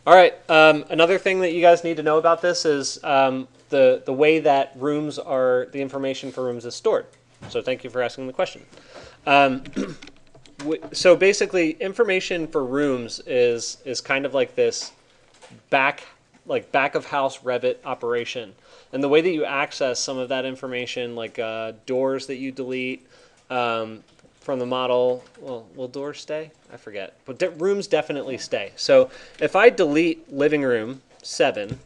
All right. Another thing that you guys need to know about this is the way that the information for rooms is stored. So thank you for asking the question. Um, so basically, information for rooms is kind of like this back back of house Revit operation. And the way that you access some of that information, like doors that you delete from the model, well, will doors stay? I forget. But rooms definitely stay. So if I delete living room 7,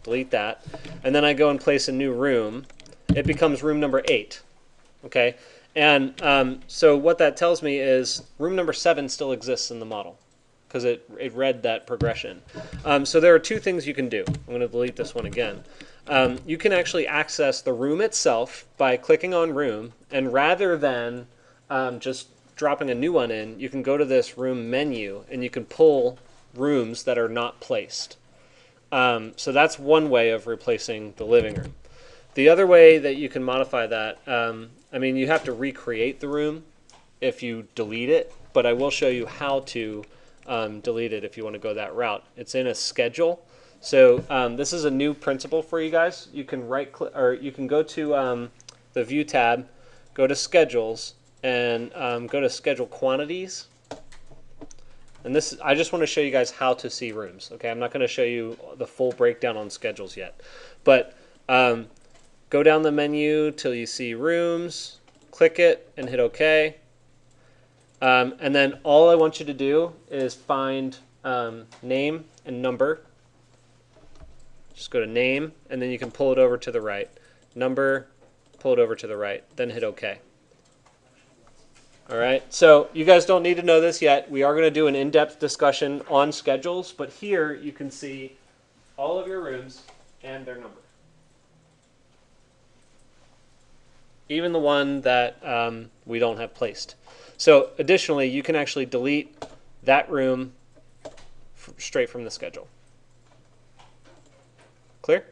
delete that, and then I go and place a new room, it becomes room number 8. Okay? And so what that tells me is room number 7 still exists in the model because it read that progression. So there are two things you can do. I'm going to delete this one again. You can actually access the room itself by clicking on room, and rather than just dropping a new one in, you can go to this room menu and you can pull rooms that are not placed. So that's one way of replacing the living room. The other way that you can modify that, I mean, you have to recreate the room if you delete it, but I will show you how to delete it if you want to go that route. It's in a schedule. So this is a new principle for you guys. You can right click, or you can go to the View tab, go to Schedules, and go to Schedule Quantities. And this, I just want to show you guys how to see rooms. Okay, I'm not going to show you the full breakdown on schedules yet, but go down the menu till you see rooms, click it, and hit OK. And then all I want you to do is find name and number. Just go to name, and then you can pull it over to the right. Number, pull it over to the right, then hit OK. All right, so you guys don't need to know this yet. We are going to do an in-depth discussion on schedules, but here you can see all of your rooms and their number. Even the one that we don't have placed. So additionally, you can actually delete that room straight from the schedule. Clear?